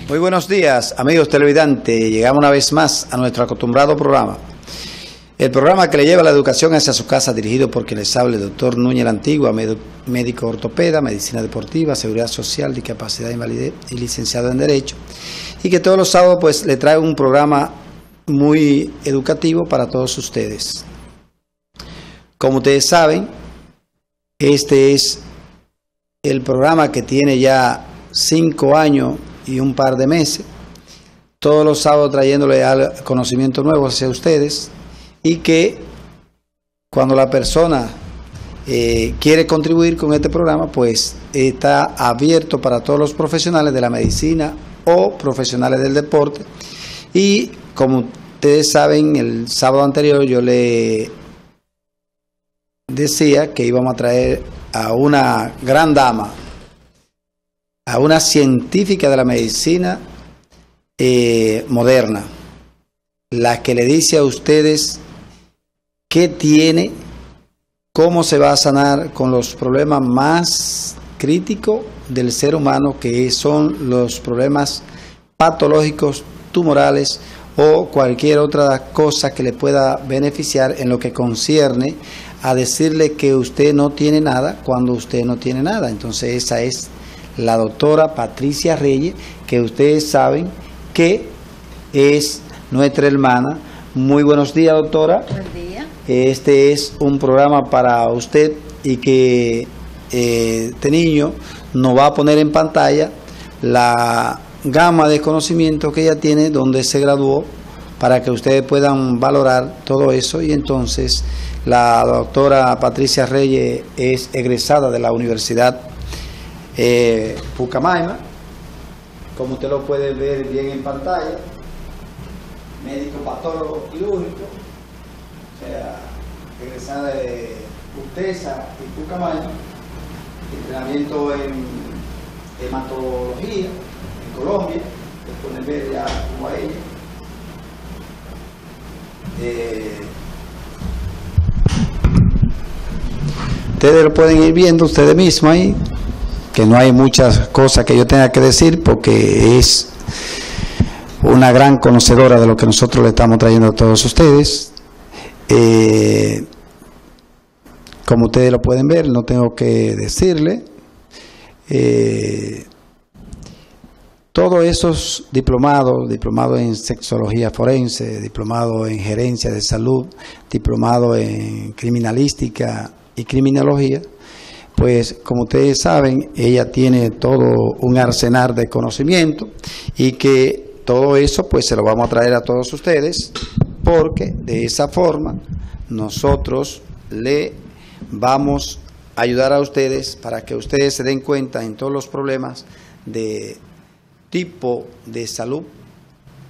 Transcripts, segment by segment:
Muy buenos días, amigos televidentes. Llegamos una vez más a nuestro acostumbrado programa. El programa que le lleva la educación hacia su casa, dirigido por quien les habla, el doctor Núñez la Antigua, médico ortopeda, medicina deportiva, seguridad social, discapacidad e invalidez y licenciado en Derecho. Y que todos los sábados pues le trae un programa muy educativo para todos ustedes. Como ustedes saben, este es el programa que tiene ya 5 años y un par de meses, todos los sábados trayéndole conocimiento nuevo hacia ustedes, y que cuando la persona quiere contribuir con este programa, pues está abierto para todos los profesionales de la medicina o profesionales del deporte. Y como ustedes saben, el sábado anterior yo le decía que íbamos a traer a una gran dama, a una científica de la medicina moderna, la que le dice a ustedes qué tiene, cómo se va a sanar con los problemas más críticos del ser humano, que son los problemas patológicos, tumorales o cualquier otra cosa que le pueda beneficiar en lo que concierne a decirle que usted no tiene nada cuando usted no tiene nada. Entonces esa es la doctora Patricia Reyes, que ustedes saben que es nuestra hermana. Muy buenos días, doctora. Buen día. Este es un programa para usted y que este niño nos va a poner en pantalla la gama de conocimientos que ella tiene, donde se graduó, para que ustedes puedan valorar todo eso. Y entonces la doctora Patricia Reyes es egresada de la Universidad Pucamaima, como usted lo puede ver bien en pantalla, médico patólogo quirúrgico, o sea, egresada de UTESA y Pucamaima, entrenamiento en hematología en Colombia, que pueden ver ya como a ella. Ustedes lo pueden ir viendo ustedes mismos ahí, que no hay muchas cosas que yo tenga que decir, porque es una gran conocedora de lo que nosotros le estamos trayendo a todos ustedes. Como ustedes lo pueden ver, no tengo que decirle. Todos esos diplomados en sexología forense, diplomado en gerencia de salud, diplomado en criminalística y criminología, pues como ustedes saben, ella tiene todo un arsenal de conocimiento, y que todo eso pues se lo vamos a traer a todos ustedes, porque de esa forma nosotros le vamos a ayudar a ustedes para que ustedes se den cuenta en todos los problemas de tipo de salud,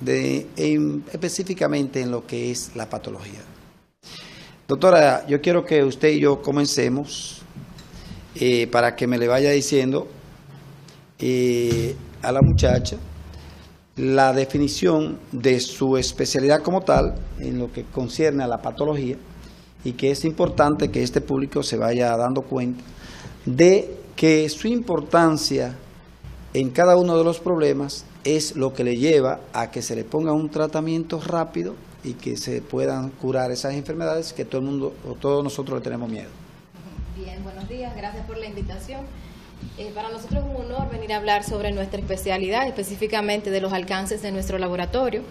específicamente en lo que es la patología. Doctora, yo quiero que usted y yo comencemos para que me le vaya diciendo a la muchacha la definición de su especialidad como tal en lo que concierne a la patología, y que es importante que este público se vaya dando cuenta de que su importancia en cada uno de los problemas es lo que le lleva a que se le ponga un tratamiento rápido y que se puedan curar esas enfermedades que todo el mundo o todos nosotros le tenemos miedo. Bien, buenos días, gracias por la invitación. Para nosotros es un honor venir a hablar sobre nuestra especialidad, específicamente de los alcances de nuestro laboratorio.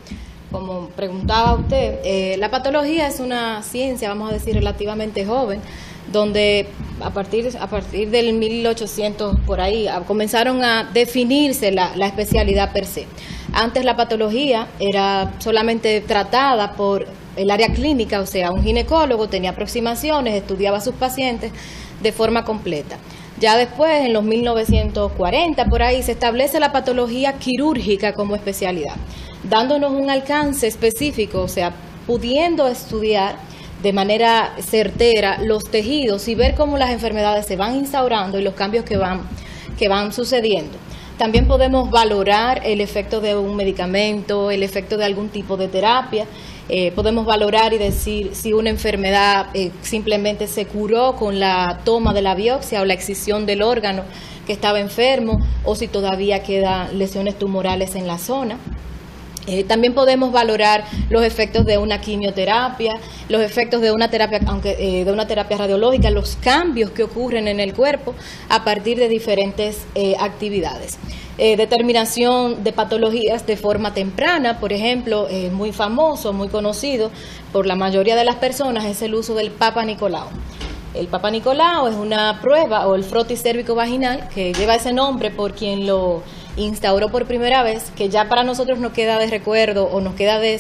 Como preguntaba usted, la patología es una ciencia, vamos a decir, relativamente joven, donde a partir del 1800 por ahí comenzaron a definirse la especialidad per se. Antes la patología era solamente tratada por el área clínica, o sea, un ginecólogo tenía aproximaciones, estudiaba a sus pacientes de forma completa. Ya después, en los 1940, por ahí, se establece la patología quirúrgica como especialidad, dándonos un alcance específico, o sea, pudiendo estudiar de manera certera los tejidos y ver cómo las enfermedades se van instaurando y los cambios que van sucediendo. También podemos valorar el efecto de un medicamento, el efecto de algún tipo de terapia. Podemos valorar y decir si una enfermedad simplemente se curó con la toma de la biopsia o la excisión del órgano que estaba enfermo, o si todavía quedan lesiones tumorales en la zona. También podemos valorar los efectos de una quimioterapia, los efectos de una terapia, de una terapia radiológica, los cambios que ocurren en el cuerpo a partir de diferentes actividades. Determinación de patologías de forma temprana, por ejemplo, muy famoso, muy conocido por la mayoría de las personas, es el uso del Papa Nicolau. El Papa Nicolau es una prueba, o el frotis cérvico-vaginal, que lleva ese nombre por quien lo instauró por primera vez, que ya para nosotros nos queda de recuerdo o nos queda de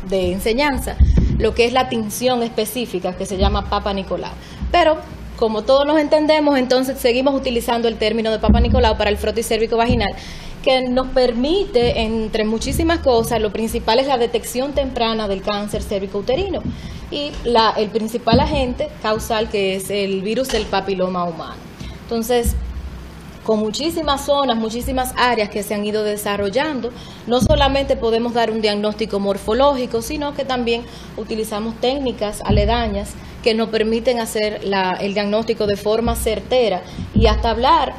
enseñanza, lo que es la tinción específica que se llama Papa Nicolau. Pero como todos nos entendemos, entonces seguimos utilizando el término de Papa Nicolau para el frotis cérvico-vaginal, que nos permite, entre muchísimas cosas, lo principal es la detección temprana del cáncer cérvico-uterino y el principal agente causal, que es el virus del papiloma humano. Entonces, con muchísimas zonas, muchísimas áreas que se han ido desarrollando, no solamente podemos dar un diagnóstico morfológico, sino que también utilizamos técnicas aledañas que nos permiten hacer el diagnóstico de forma certera y hasta hablar,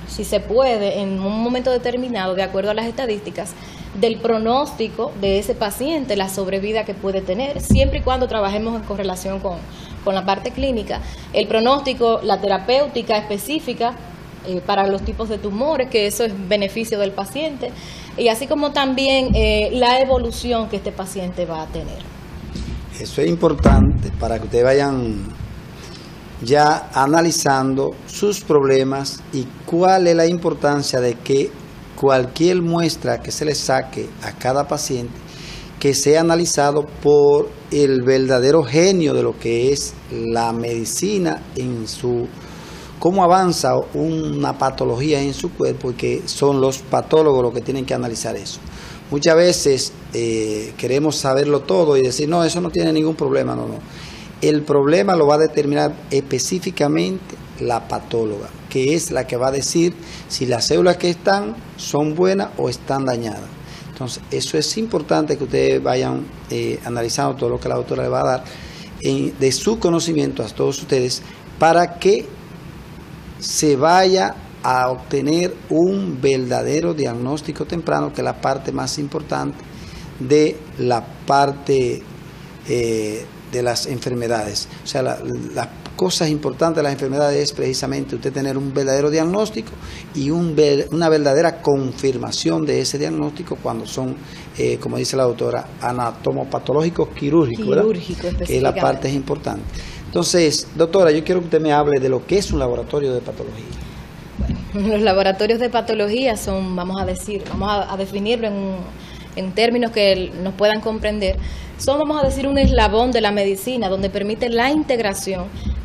si se puede, en un momento determinado, de acuerdo a las estadísticas, del pronóstico de ese paciente, la sobrevida que puede tener, siempre y cuando trabajemos en correlación con la parte clínica. El pronóstico, la terapéutica específica, para los tipos de tumores, que eso es beneficio del paciente, y así como también la evolución que este paciente va a tener. Eso es importante para que ustedes vayan ya analizando sus problemas y cuál es la importancia de que cualquier muestra que se le saque a cada paciente, que sea analizado por el verdadero genio de lo que es la medicina en su cómo avanza una patología en su cuerpo, y que son los patólogos los que tienen que analizar eso. Muchas veces queremos saberlo todo y decir, no, eso no tiene ningún problema, no. El problema lo va a determinar específicamente la patóloga, que es la que va a decir si las células que están son buenas o están dañadas. Entonces, eso es importante que ustedes vayan analizando todo lo que la doctora le va a dar de su conocimiento a todos ustedes, para que se vaya a obtener un verdadero diagnóstico temprano, que es la parte más importante de la parte de las enfermedades. O sea, las cosas importantes de las enfermedades es precisamente usted tener un verdadero diagnóstico y una verdadera confirmación de ese diagnóstico cuando son, como dice la doctora, anatomopatológicos quirúrgicos, que es la parte importante. Entonces, doctora, yo quiero que usted me hable de lo que es un laboratorio de patología. Bueno, los laboratorios de patología son, vamos a definirlo en términos que nos puedan comprender, son, vamos a decir, un eslabón de la medicina donde permite la integración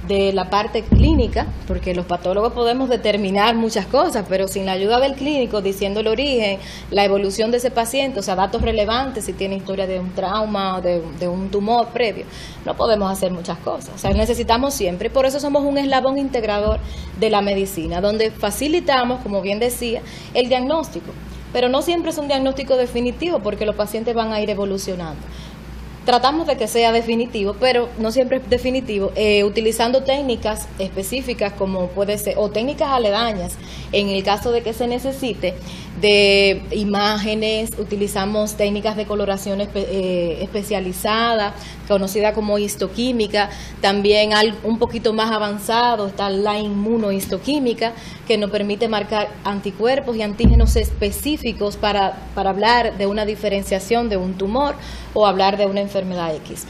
de la parte clínica, porque los patólogos podemos determinar muchas cosas, pero sin la ayuda del clínico, diciendo el origen, la evolución de ese paciente, o sea, datos relevantes, si tiene historia de un trauma o de un tumor previo, no podemos hacer muchas cosas. O sea, necesitamos siempre, por eso somos un eslabón integrador de la medicina, donde facilitamos, como bien decía, el diagnóstico, pero no siempre es un diagnóstico definitivo, porque los pacientes van a ir evolucionando. Tratamos de que sea definitivo, pero no siempre es definitivo, utilizando técnicas específicas como puede ser, o técnicas aledañas, en el caso de que se necesite, de imágenes, utilizamos técnicas de coloración especializada, conocida como histoquímica, también un poquito más avanzado está la inmunohistoquímica, que nos permite marcar anticuerpos y antígenos específicos para hablar de una diferenciación de un tumor o hablar de una enfermedad X.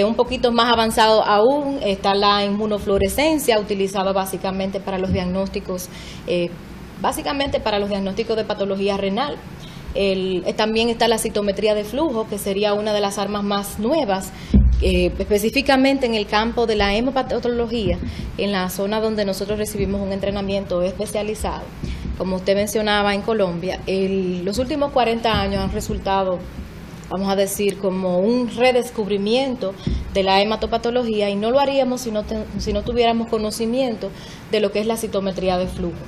Un poquito más avanzado aún está la inmunofluorescencia, utilizada básicamente para los diagnósticos, de patología renal. También está la citometría de flujo, que sería una de las armas más nuevas, específicamente en el campo de la hemopatología, en la zona donde nosotros recibimos un entrenamiento especializado. Como usted mencionaba, en Colombia, los últimos 40 años han resultado, vamos a decir, como un redescubrimiento de la hematopatología, y no lo haríamos si no tuviéramos conocimiento de lo que es la citometría de flujo.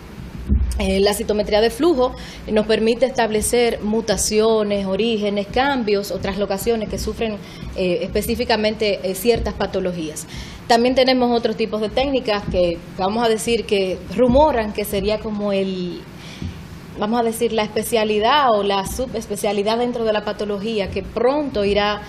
La citometría de flujo nos permite establecer mutaciones, orígenes, cambios o traslocaciones que sufren específicamente ciertas patologías. También tenemos otros tipos de técnicas que vamos a decir que rumoran que sería como vamos a decir, la especialidad o la subespecialidad dentro de la patología que pronto irá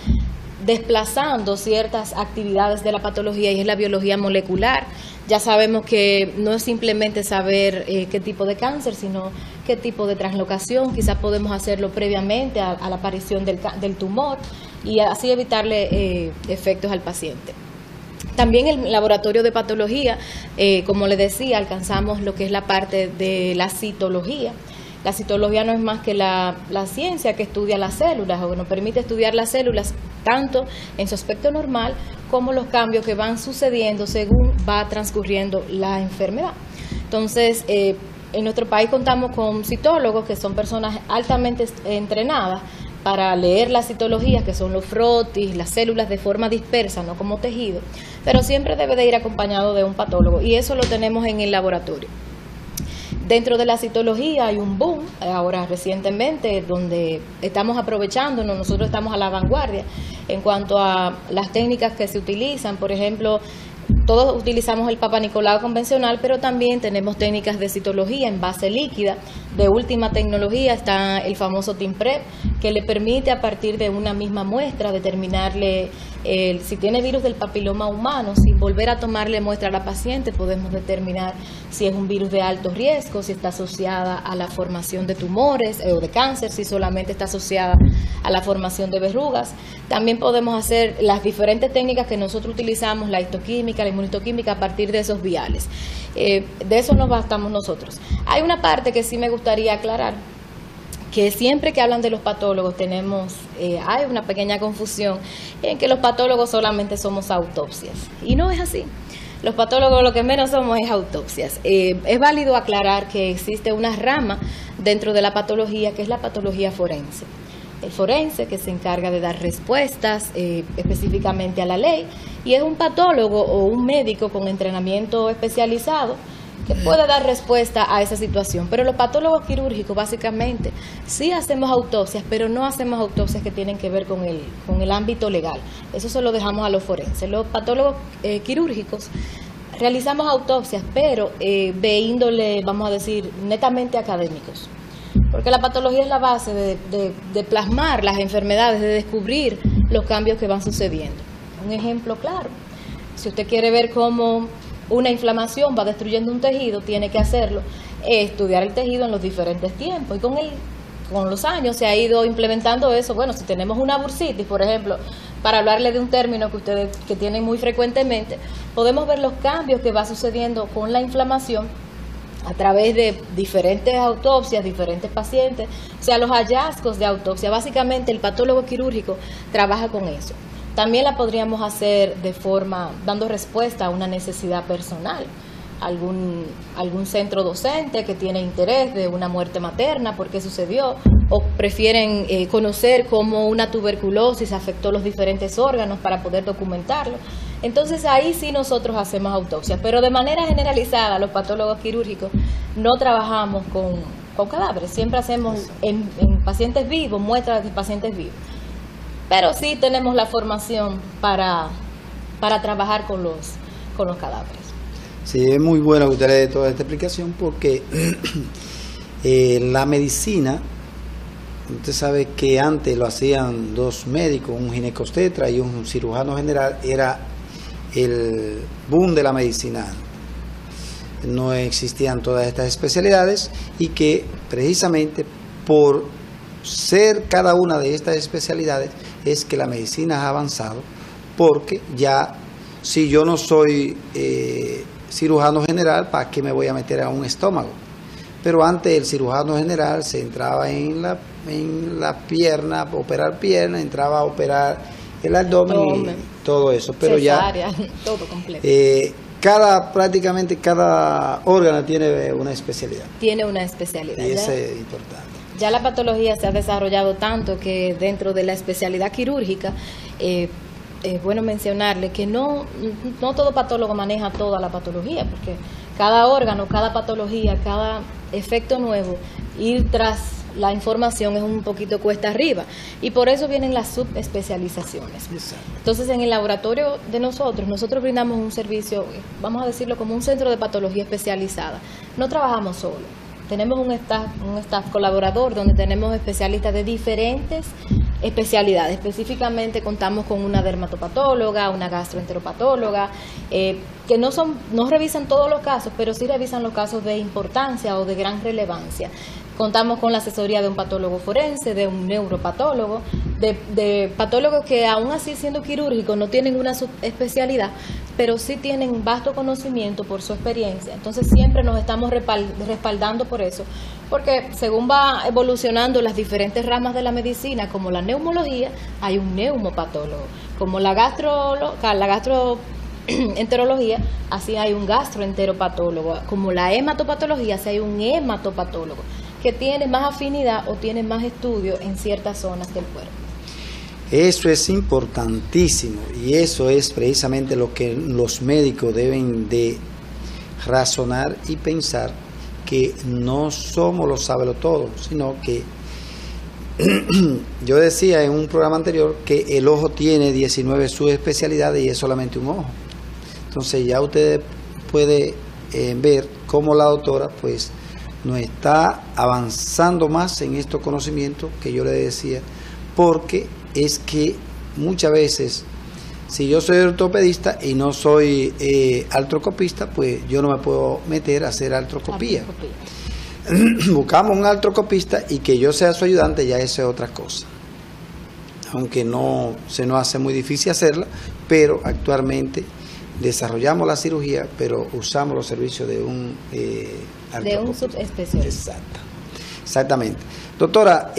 desplazando ciertas actividades de la patología, y es la biología molecular. Ya sabemos que no es simplemente saber qué tipo de cáncer, sino qué tipo de translocación. Quizás podemos hacerlo previamente a la aparición del tumor y así evitarle efectos al paciente. También el laboratorio de patología, como le decía, alcanzamos lo que es la parte de la citología. La citología no es más que la ciencia que estudia las células, o nos permite estudiar las células tanto en su aspecto normal como los cambios que van sucediendo según va transcurriendo la enfermedad. Entonces, en nuestro país contamos con citólogos que son personas altamente entrenadas para leer las citologías, que son los frotis, las células de forma dispersa, no como tejido, pero siempre debe de ir acompañado de un patólogo, y eso lo tenemos en el laboratorio. Dentro de la citología hay un boom, ahora recientemente, donde estamos aprovechándonos, nosotros estamos a la vanguardia en cuanto a las técnicas que se utilizan. Por ejemplo, todos utilizamos el Papa Nicolau convencional, pero también tenemos técnicas de citología en base líquida. De última tecnología está el famoso TIMPREP, que le permite a partir de una misma muestra determinarle si tiene virus del papiloma humano. Sin volver a tomarle muestra a la paciente, podemos determinar si es un virus de alto riesgo, si está asociada a la formación de tumores o de cáncer, si solamente está asociada a la formación de verrugas. También podemos hacer las diferentes técnicas que nosotros utilizamos, la histoquímica, la inmunistoquímica, a partir de esos viales. De eso nos bastamos nosotros. Hay una parte que sí me gustaría aclarar, que siempre que hablan de los patólogos hay una pequeña confusión en que los patólogos solamente somos autopsias, y no es así. Los patólogos lo que menos somos es autopsias. Es válido aclarar que existe una rama dentro de la patología, que es la patología forense. El forense, que se encarga de dar respuestas específicamente a la ley, y es un patólogo o un médico con entrenamiento especializado que puede dar respuesta a esa situación. Pero los patólogos quirúrgicos básicamente sí hacemos autopsias, pero no hacemos autopsias que tienen que ver con el ámbito legal. Eso se lo dejamos a los forenses. Los patólogos quirúrgicos realizamos autopsias, pero de índole, vamos a decir, netamente académicos. Porque la patología es la base de plasmar las enfermedades, de descubrir los cambios que van sucediendo. Un ejemplo claro: si usted quiere ver cómo una inflamación va destruyendo un tejido, tiene que hacerlo, estudiar el tejido en los diferentes tiempos. Y con los años se ha ido implementando eso. Bueno, si tenemos una bursitis, por ejemplo, para hablarle de un término que ustedes que tienen muy frecuentemente, podemos ver los cambios que va sucediendo con la inflamación a través de diferentes autopsias, diferentes pacientes, o sea, los hallazgos de autopsia. Básicamente el patólogo quirúrgico trabaja con eso. También la podríamos hacer dando respuesta a una necesidad personal. Algún centro docente que tiene interés de una muerte materna, por qué sucedió, o prefieren conocer cómo una tuberculosis afectó los diferentes órganos para poder documentarlo. Entonces ahí sí nosotros hacemos autopsias, pero de manera generalizada los patólogos quirúrgicos no trabajamos con cadáveres, siempre hacemos en pacientes vivos, muestras de pacientes vivos. Pero sí tenemos la formación para trabajar con los cadáveres. Sí, es muy bueno que usted le dé toda esta explicación, porque la medicina, usted sabe que antes lo hacían dos médicos, un ginecobstetra y un cirujano general, era el boom de la medicina. No existían todas estas especialidades, y que precisamente por ser cada una de estas especialidades es que la medicina ha avanzado, porque ya, si yo no soy cirujano general, ¿para qué me voy a meter a un estómago? Pero antes el cirujano general se entraba en la pierna, a operar pierna, entraba a operar el abdomen y todo eso, pero cesárea, ya todo completo. Prácticamente cada órgano tiene una especialidad. Tiene una especialidad. Y eso es importante. Ya la patología se ha desarrollado tanto que dentro de la especialidad quirúrgica es bueno mencionarle que no todo patólogo maneja toda la patología, porque cada órgano, cada patología, cada efecto nuevo, ir tras la información es un poquito cuesta arriba, y por eso vienen las subespecializaciones. Entonces, en el laboratorio de nosotros brindamos un servicio, vamos a decirlo como un centro de patología especializada. No trabajamos solo, tenemos un staff colaborador donde tenemos especialistas de diferentes especialidades. Específicamente contamos con una dermatopatóloga, una gastroenteropatóloga, que no revisan todos los casos, pero sí revisan los casos de importancia o de gran relevancia. Contamos con la asesoría de un patólogo forense, de un neuropatólogo, de patólogos que aún así siendo quirúrgicos no tienen una subespecialidad, pero sí tienen vasto conocimiento por su experiencia. Entonces siempre nos estamos respaldando por eso, porque según va evolucionando las diferentes ramas de la medicina, como la neumología, hay un neumopatólogo, como la gastroenterología, así hay un gastroenteropatólogo, como la hematopatología, así hay un hematopatólogo, que tiene más afinidad o tiene más estudio en ciertas zonas del cuerpo. Eso es importantísimo, y eso es precisamente lo que los médicos deben de razonar y pensar, que no somos los sabelotodos, sino que yo decía en un programa anterior que el ojo tiene 19 subespecialidades y es solamente un ojo. Entonces ya usted puede ver cómo la doctora pues nos está avanzando más en estos conocimientos que yo le decía, porque es que muchas veces, si yo soy ortopedista y no soy artroscopista, pues yo no me puedo meter a hacer artroscopía. Buscamos un artroscopista y que yo sea su ayudante, ya eso es otra cosa. Aunque no se nos hace muy difícil hacerla, pero actualmente desarrollamos la cirugía, pero usamos los servicios de un subespecialista. Exactamente. Doctora,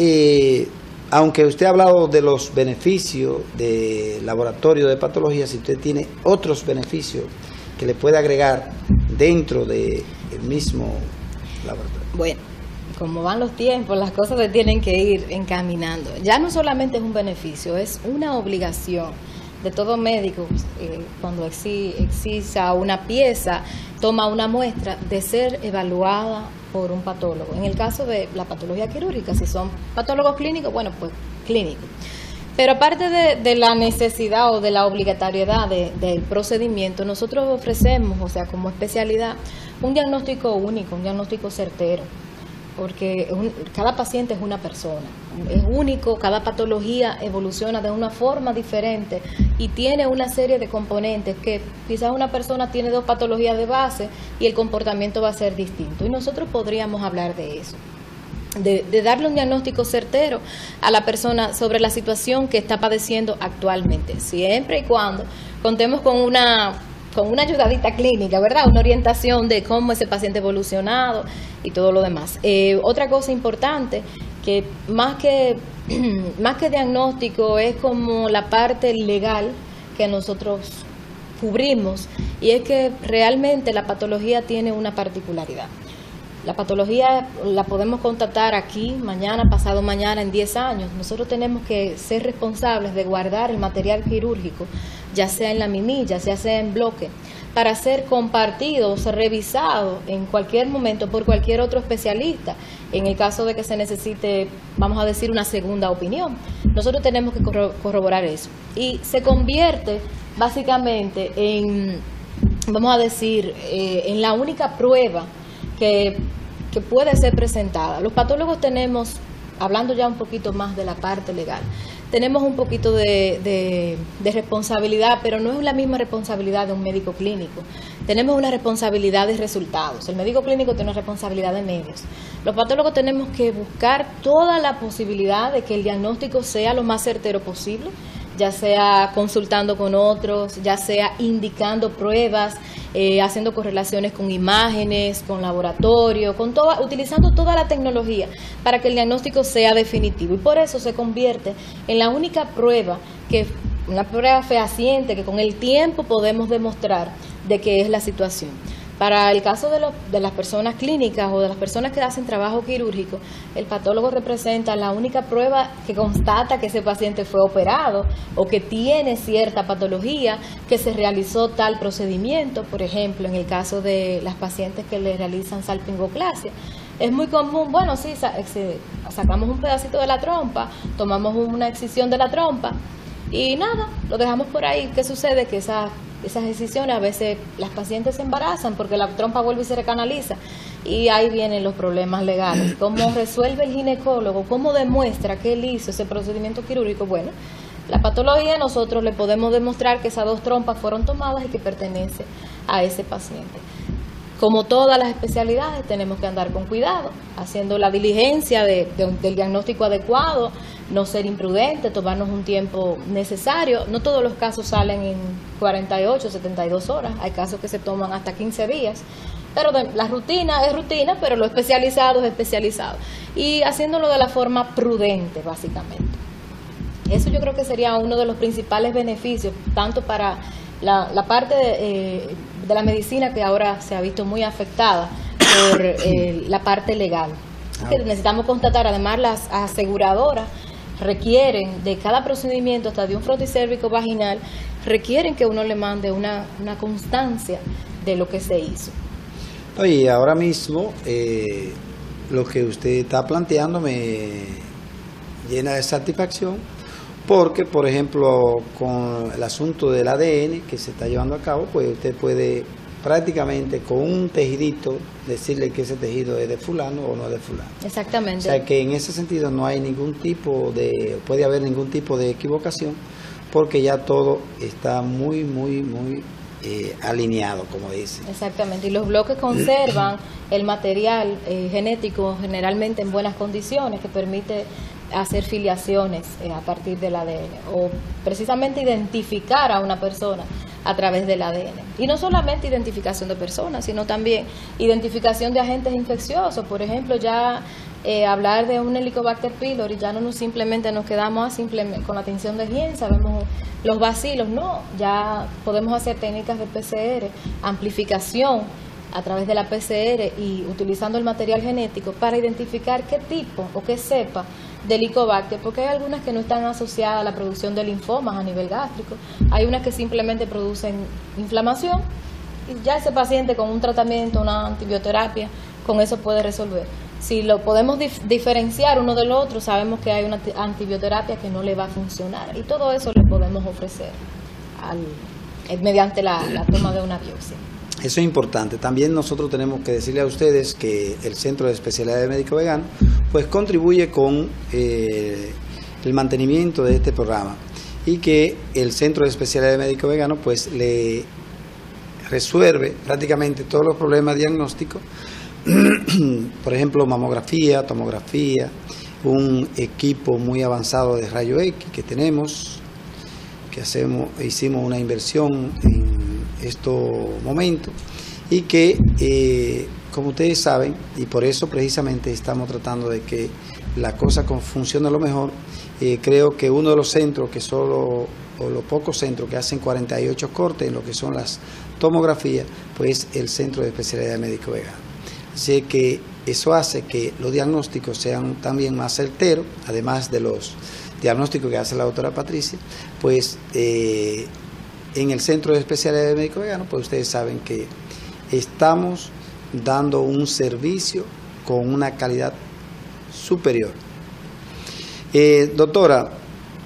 aunque usted ha hablado de los beneficios del laboratorio de patología, si usted tiene otros beneficios que le puede agregar dentro del mismo laboratorio. Bueno, como van los tiempos, las cosas se tienen que ir encaminando. Ya no solamente es un beneficio, es una obligación de todo médico, cuando exisa una pieza, toma una muestra, de ser evaluada por un patólogo. En el caso de la patología quirúrgica, si son patólogos clínicos, bueno, pues clínicos. Pero aparte de la necesidad o de la obligatoriedad del procedimiento, nosotros ofrecemos, o sea, como especialidad, un diagnóstico único, un diagnóstico certero, porque cada paciente es una persona, es único, cada patología evoluciona de una forma diferente y tiene una serie de componentes que quizás una persona tiene 2 patologías de base y el comportamiento va a ser distinto, y nosotros podríamos hablar de eso, de darle un diagnóstico certero a la persona sobre la situación que está padeciendo actualmente, siempre y cuando contemos con una ayudadita clínica, ¿verdad? Una orientación de cómo ese paciente ha evolucionado y todo lo demás. Otra cosa importante, que más que diagnóstico es como la parte legal que nosotros cubrimos, y es que realmente la patología tiene una particularidad. La patología la podemos constatar aquí, mañana, pasado mañana, en 10 años. Nosotros tenemos que ser responsables de guardar el material quirúrgico, ya sea en laminilla, ya sea en bloque, para ser compartido o ser revisado en cualquier momento por cualquier otro especialista, en el caso de que se necesite, vamos a decir, una segunda opinión. Nosotros tenemos que corroborar eso. Y se convierte básicamente en, vamos a decir, en la única prueba que puede ser presentada. Los patólogos tenemos, hablando ya un poquito más de la parte legal, tenemos un poquito de responsabilidad, pero no es la misma responsabilidad de un médico clínico. Tenemos una responsabilidad de resultados. El médico clínico tiene una responsabilidad de medios. Los patólogos tenemos que buscar toda la posibilidad de que el diagnóstico sea lo más certero posible, ya sea consultando con otros, ya sea indicando pruebas, haciendo correlaciones con imágenes, con laboratorio, utilizando toda la tecnología para que el diagnóstico sea definitivo. Y por eso se convierte en la única prueba, una prueba fehaciente, que con el tiempo podemos demostrar de qué es la situación. Para el caso de las personas clínicas o de las personas que hacen trabajo quirúrgico, el patólogo representa la única prueba que constata que ese paciente fue operado o que tiene cierta patología, que se realizó tal procedimiento. Por ejemplo, en el caso de las pacientes que le realizan salpingoclasia, es muy común, bueno, sí, sacamos un pedacito de la trompa, tomamos una excisión de la trompa y nada, lo dejamos por ahí. ¿Qué sucede? Que esas excisiones a veces las pacientes se embarazan porque la trompa vuelve y se recanaliza y ahí vienen los problemas legales. ¿Cómo resuelve el ginecólogo? ¿Cómo demuestra que él hizo ese procedimiento quirúrgico? Bueno, la patología nosotros le podemos demostrar que esas 2 trompas fueron tomadas y que pertenece a ese paciente. Como todas las especialidades, tenemos que andar con cuidado, haciendo la diligencia del diagnóstico adecuado, no ser imprudente, tomarnos un tiempo necesario. No todos los casos salen en 48, 72 horas, hay casos que se toman hasta 15 días, pero la rutina es rutina, pero lo especializado es especializado. Y haciéndolo de la forma prudente, básicamente. Eso yo creo que sería uno de los principales beneficios, tanto para la parte de la medicina, que ahora se ha visto muy afectada por la parte legal. Que necesitamos constatar, además las aseguradoras requieren de cada procedimiento, hasta de un frotis cérvico vaginal, requieren que uno le mande una constancia de lo que se hizo. Oye, ahora mismo lo que usted está planteando me llena de satisfacción, porque, por ejemplo, con el asunto del ADN que se está llevando a cabo, pues usted puede prácticamente con un tejidito decirle que ese tejido es de fulano o no es de fulano. Exactamente. O sea que en ese sentido no hay puede haber ningún tipo de equivocación, porque ya todo está muy alineado, como dice. Exactamente, y los bloques conservan el material genético generalmente en buenas condiciones, que permite hacer filiaciones a partir del ADN, o precisamente identificar a una persona a través del ADN. Y no solamente identificación de personas, sino también identificación de agentes infecciosos. Por ejemplo, ya hablar de un Helicobacter pylori, ya no simplemente nos quedamos con la tinción de Hien, sabemos los bacilos, no, ya podemos hacer técnicas de PCR, amplificación a través de la PCR y utilizando el material genético para identificar qué tipo o qué cepa de Helicobacter, porque hay algunas que no están asociadas a la producción de linfomas a nivel gástrico, hay unas que simplemente producen inflamación y ya ese paciente con un tratamiento, una antibioterapia, con eso puede resolver. Si lo podemos diferenciar uno del otro, sabemos que hay una antibioterapia que no le va a funcionar y todo eso le podemos ofrecer mediante la toma de una biopsia. Eso es importante. También nosotros tenemos que decirle a ustedes que el Centro de Especialidad de Médico Vegano pues contribuye con el mantenimiento de este programa, y que el Centro de Especialidad de Médico Vegano pues le resuelve prácticamente todos los problemas diagnósticos. Por ejemplo, mamografía, tomografía, un equipo muy avanzado de rayo X que tenemos, que hicimos una inversión en estos momentos, y que como ustedes saben, y por eso precisamente estamos tratando de que la cosa funcione lo mejor, creo que uno de los centros que o los pocos centros que hacen 48 cortes en lo que son las tomografías, pues el Centro de Especialidad de Médico Vegano. Así que eso hace que los diagnósticos sean también más certeros, además de los diagnósticos que hace la doctora Patricia, pues en el Centro de Especialidad de Médico Vegano, pues ustedes saben que estamos dando un servicio con una calidad superior. Doctora,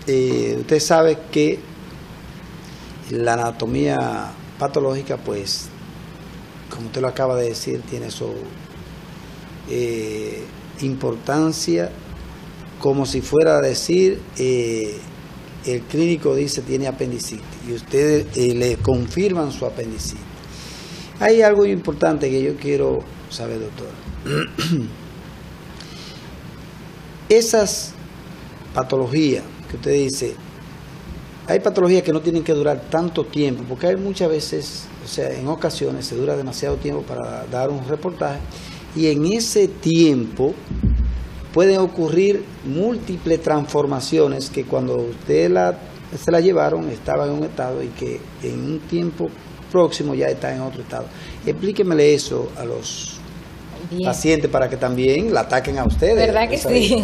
usted sabe que la anatomía patológica, pues, como usted lo acaba de decir, tiene su importancia, como si fuera a decir, el clínico dice tiene apendicitis y ustedes le confirman su apendicitis. Hay algo importante que yo quiero saber, doctora. Esas patologías que usted dice, hay patologías que no tienen que durar tanto tiempo, porque hay muchas veces, o sea, en ocasiones se dura demasiado tiempo para dar un reportaje, y en ese tiempo pueden ocurrir múltiples transformaciones que cuando usted se la llevaron estaba en un estado y que en un tiempo próximo ya está en otro estado. Explíquemele eso a los pacientes para que también la ataquen a ustedes. ¿Verdad que sí?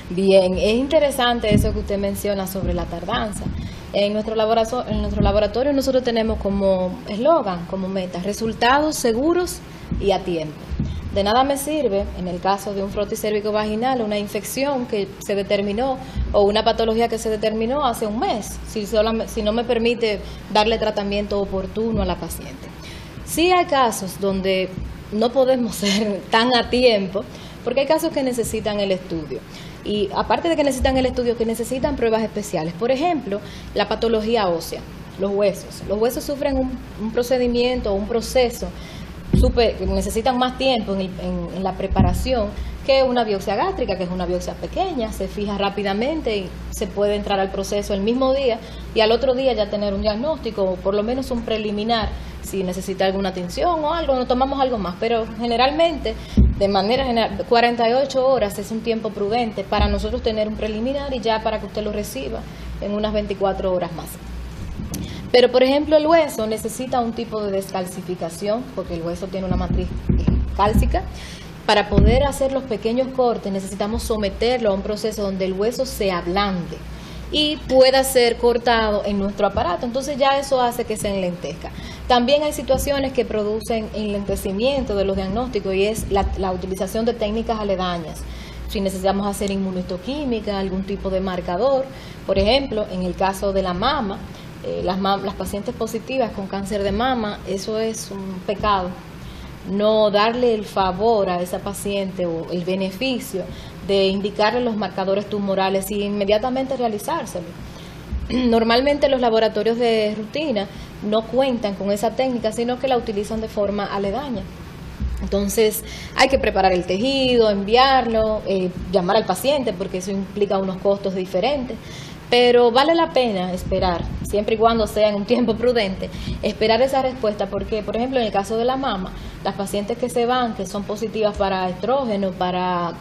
Bien, es interesante eso que usted menciona sobre la tardanza. En nuestro laboratorio nosotros tenemos como eslogan, como meta, resultados seguros y a tiempo. De nada me sirve, en el caso de un frotis cérvico-vaginal, una infección que se determinó o una patología que se determinó hace un mes, si no me permite darle tratamiento oportuno a la paciente. Sí hay casos donde no podemos ser tan a tiempo, porque hay casos que necesitan el estudio. Y aparte de que necesitan el estudio, que necesitan pruebas especiales. Por ejemplo, la patología ósea, los huesos. Los huesos sufren un procedimiento, un proceso necesitan más tiempo en la preparación que una biopsia gástrica, que es una biopsia pequeña, se fija rápidamente y se puede entrar al proceso el mismo día y al otro día ya tener un diagnóstico o por lo menos un preliminar si necesita alguna tinción o algo, no tomamos algo más, pero generalmente, de manera general, 48 horas es un tiempo prudente para nosotros tener un preliminar y ya para que usted lo reciba en unas 24 horas más. Pero, por ejemplo, el hueso necesita un tipo de descalcificación, porque el hueso tiene una matriz cálcica. Para poder hacer los pequeños cortes necesitamos someterlo a un proceso donde el hueso se ablande y pueda ser cortado en nuestro aparato. Entonces ya eso hace que se enlentezca. También hay situaciones que producen enlentecimiento de los diagnósticos y es la utilización de técnicas aledañas. Si necesitamos hacer inmunohistoquímica, algún tipo de marcador, por ejemplo, en el caso de la mama, las pacientes positivas con cáncer de mama, eso es un pecado. No darle el favor a esa paciente o el beneficio de indicarle los marcadores tumorales y inmediatamente realizárselo. Normalmente los laboratorios de rutina no cuentan con esa técnica, sino que la utilizan de forma aledaña. Entonces hay que preparar el tejido, enviarlo, llamar al paciente porque eso implica unos costos diferentes. Pero vale la pena esperar, siempre y cuando sea en un tiempo prudente, esperar esa respuesta porque, por ejemplo, en el caso de la mama, las pacientes que se van, que son positivas para estrógeno, para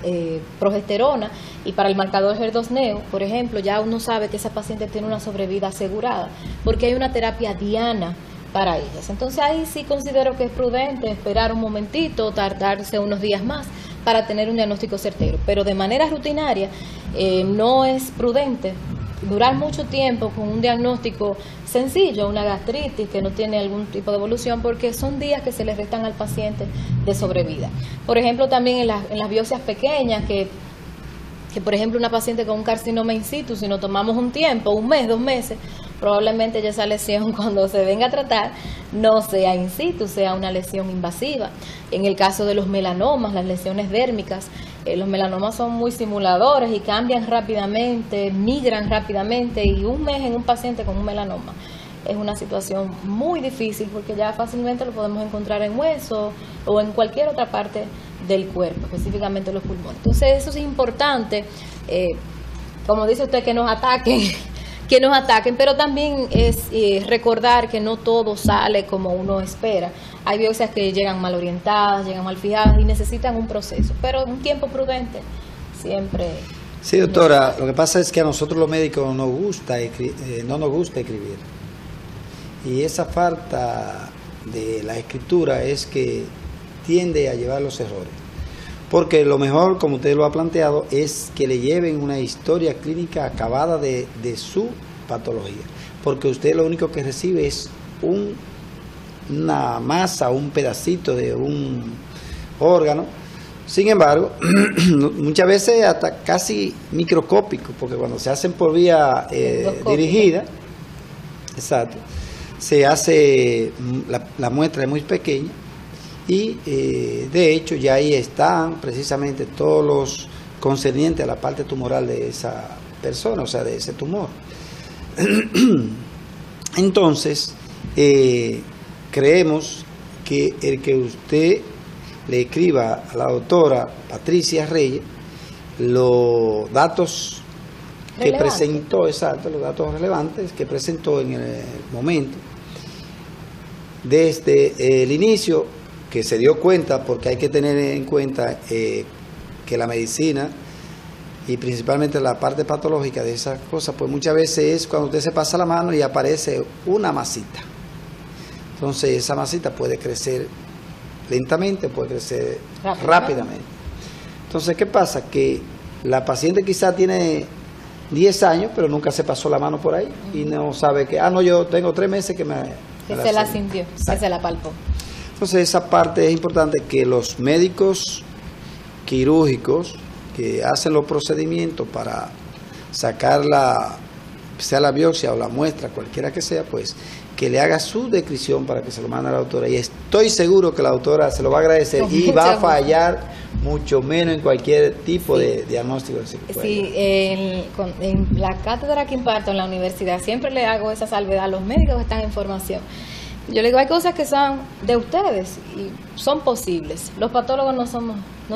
progesterona y para el marcador HER2/neo, por ejemplo, ya uno sabe que esa paciente tiene una sobrevida asegurada porque hay una terapia diana para ellas. Entonces ahí sí considero que es prudente esperar un momentito, tardarse unos días más para tener un diagnóstico certero, pero de manera rutinaria no es prudente durar mucho tiempo con un diagnóstico sencillo, una gastritis que no tiene algún tipo de evolución, porque son días que se le restan al paciente de sobrevida. Por ejemplo, también en las biopsias pequeñas, que por ejemplo una paciente con un carcinoma in situ, si no tomamos un tiempo, un mes, 2 meses, probablemente ya esa lesión cuando se venga a tratar no sea in situ, sea una lesión invasiva. En el caso de los melanomas, las lesiones dérmicas, los melanomas son muy simuladores y cambian rápidamente, migran rápidamente, y un mes en un paciente con un melanoma es una situación muy difícil porque ya fácilmente lo podemos encontrar en hueso o en cualquier otra parte del cuerpo, específicamente los pulmones. Entonces eso es importante, como dice usted, que nos ataquen, pero también es recordar que no todo sale como uno espera. Hay biopsias que llegan mal orientadas, llegan mal fijadas y necesitan un proceso, pero un tiempo prudente siempre. Sí, doctora, lo que pasa es que a nosotros los médicos no nos gusta escribir. Y esa falta de la escritura es que tiende a llevar los errores. Porque lo mejor, como usted lo ha planteado, es que le lleven una historia clínica acabada de su patología. Porque usted lo único que recibe es una masa, un pedacito de un órgano. Sin embargo, muchas veces hasta casi microscópico, porque cuando se hacen por vía dirigida, exacto, se hace, la muestra es muy pequeña. Y de hecho ya ahí están precisamente todos los concernientes a la parte tumoral de esa persona, o sea, de ese tumor. Entonces, creemos que el que usted le escriba a la doctora Patricia Reyes los datos que presentó, exacto, los datos relevantes que presentó en el momento, desde el inicio, que se dio cuenta, porque hay que tener en cuenta que la medicina y principalmente la parte patológica de esas cosas, pues muchas veces es cuando usted se pasa la mano y aparece una masita. Entonces esa masita puede crecer lentamente, puede crecer rápidamente. Entonces, ¿qué pasa? Que la paciente quizá tiene 10 años, pero nunca se pasó la mano por ahí y no sabe que, no, yo tengo 3 meses que se la sintió, que se la palpó. Entonces esa parte es importante, que los médicos quirúrgicos que hacen los procedimientos para sacar sea la biopsia o la muestra, cualquiera que sea, pues que le haga su descripción para que se lo mande a la doctora, y estoy seguro que la doctora se lo va a agradecer y va a fallar mucho menos en cualquier tipo de diagnóstico. Sí, en la cátedra que imparto en la universidad siempre le hago esa salvedad a los médicos que están en formación. Yo le digo, hay cosas que son de ustedes y son posibles. Los patólogos no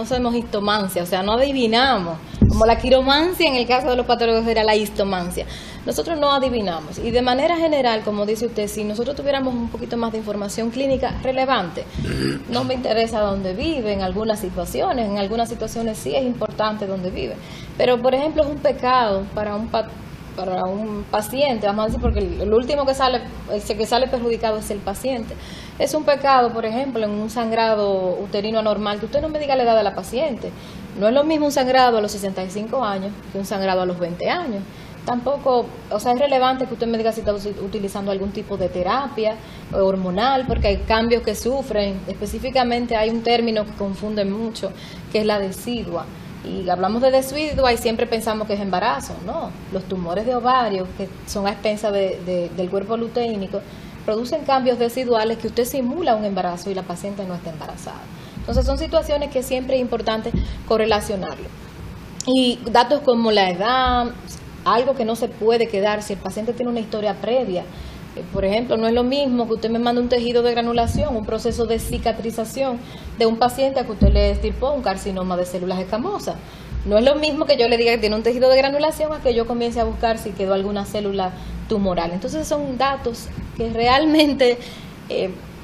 somos histomancia, o sea, no adivinamos. Como la quiromancia en el caso de los patólogos era la histomancia. Nosotros no adivinamos. Y de manera general, como dice usted, si nosotros tuviéramos un poquito más de información clínica relevante, no me interesa dónde vive en algunas situaciones sí es importante dónde vive. Pero, por ejemplo, es un pecado para un paciente, vamos a decir, porque el último que sale perjudicado es el paciente. Es un pecado, por ejemplo, en un sangrado uterino anormal, que usted no me diga la edad de la paciente. No es lo mismo un sangrado a los 65 años que un sangrado a los 20 años. Tampoco, o sea, es relevante que usted me diga si está utilizando algún tipo de terapia hormonal, porque hay cambios que sufren. Específicamente hay un término que confunde mucho, que es la decidua. Y hablamos de decidua y siempre pensamos que es embarazo. No, los tumores de ovario, que son a expensas del cuerpo luteínico, producen cambios deciduales que usted simula un embarazo y la paciente no está embarazada. Entonces son situaciones que siempre es importante correlacionarlo. Y datos como la edad, algo que no se puede quedar si el paciente tiene una historia previa. Por ejemplo, no es lo mismo que usted me mande un tejido de granulación, un proceso de cicatrización de un paciente a que usted le estirpó un carcinoma de células escamosas. No es lo mismo que yo le diga que tiene un tejido de granulación a que yo comience a buscar si quedó alguna célula tumoral. Entonces son datos que realmente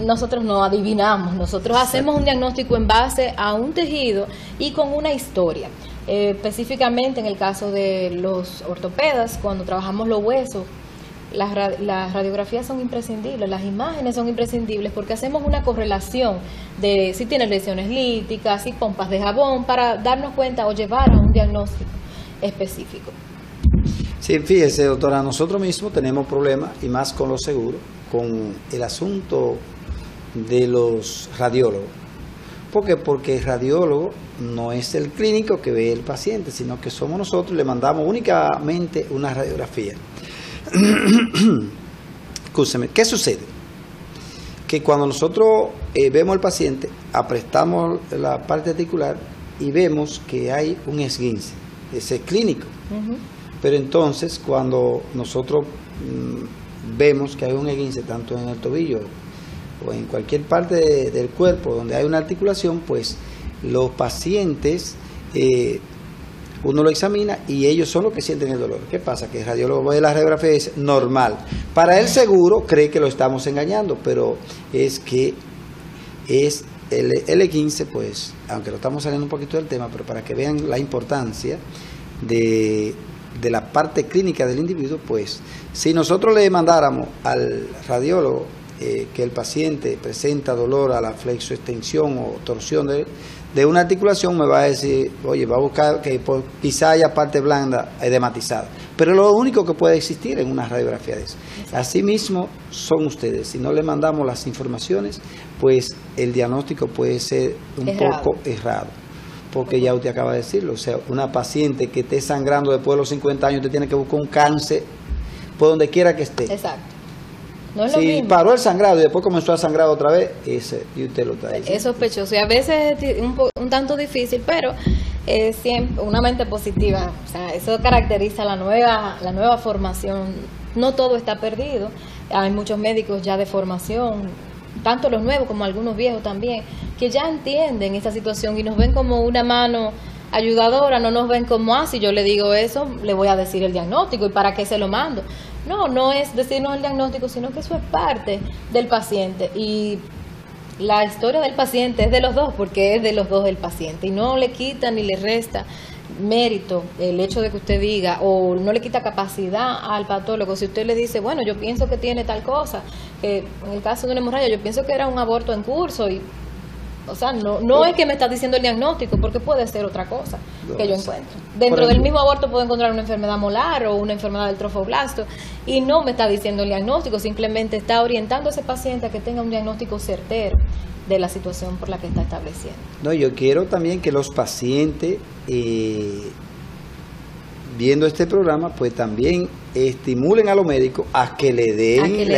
nosotros no adivinamos. Nosotros hacemos un diagnóstico en base a un tejido y con una historia. Específicamente en el caso de los ortopedas, cuando trabajamos los huesos, las radiografías son imprescindibles, las imágenes son imprescindibles porque hacemos una correlación de si tiene lesiones líticas, si pompas de jabón, para darnos cuenta o llevar a un diagnóstico específico. Sí, fíjese, doctora, nosotros mismos tenemos problemas, y más con los seguros, con el asunto de los radiólogos. ¿Por qué? Porque el radiólogo no es el clínico que ve el paciente, sino que somos nosotros, le mandamos únicamente una radiografía. Escúcheme, ¿qué sucede? Que cuando nosotros vemos al paciente, aprestamos la parte articular y vemos que hay un esguince, ese es clínico. Pero entonces cuando nosotros vemos que hay un esguince tanto en el tobillo o en cualquier parte del cuerpo donde hay una articulación, pues los pacientes uno lo examina y ellos son los que sienten el dolor. ¿Qué pasa? Que el radiólogo ve la radiografía y es normal. Para él seguro cree que lo estamos engañando, pero es que es el L15, pues, aunque lo estamos saliendo un poquito del tema, pero para que vean la importancia de la parte clínica del individuo, pues, si nosotros le mandáramos al radiólogo que el paciente presenta dolor a la flexoextensión o torsión de una articulación, me va a decir, oye, va a buscar que quizá haya parte blanda edematizada. Pero es lo único que puede existir en una radiografía de eso. Asimismo son ustedes. Si no le mandamos las informaciones, pues el diagnóstico puede ser un poco errado. Porque ya usted acaba de decirlo, o sea, una paciente que esté sangrando después de los 50 años, usted tiene que buscar un cáncer por donde quiera que esté. Exacto. No es si lo mismo. Paró el sangrado y después comenzó a sangrar otra vez, y usted lo está diciendo. Es sospechoso y a veces es un tanto difícil, pero siempre una mente positiva. O sea, eso caracteriza la nueva formación. No todo está perdido. Hay muchos médicos ya de formación, tanto los nuevos como algunos viejos también, que ya entienden esta situación y nos ven como una mano ayudadora, no nos ven como, si yo le digo eso, le voy a decir el diagnóstico y para qué se lo mando. No es decirnos el diagnóstico, sino que eso es parte del paciente y la historia del paciente es de los dos, porque es de los dos el paciente y no le quita ni le resta mérito el hecho de que usted diga, o no le quita capacidad al patólogo si usted le dice, bueno, yo pienso que tiene tal cosa, que en el caso de una hemorragia yo pienso que era un aborto en curso, y o sea, no es que me está diciendo el diagnóstico, porque puede ser otra cosa que yo encuentro. Dentro del mismo aborto puedo encontrar una enfermedad molar o una enfermedad del trofoblasto, y no me está diciendo el diagnóstico, simplemente está orientando a ese paciente a que tenga un diagnóstico certero de la situación por la que está estableciendo. No, yo quiero también que los pacientes, viendo este programa, pues también estimulen a los médicos a que le den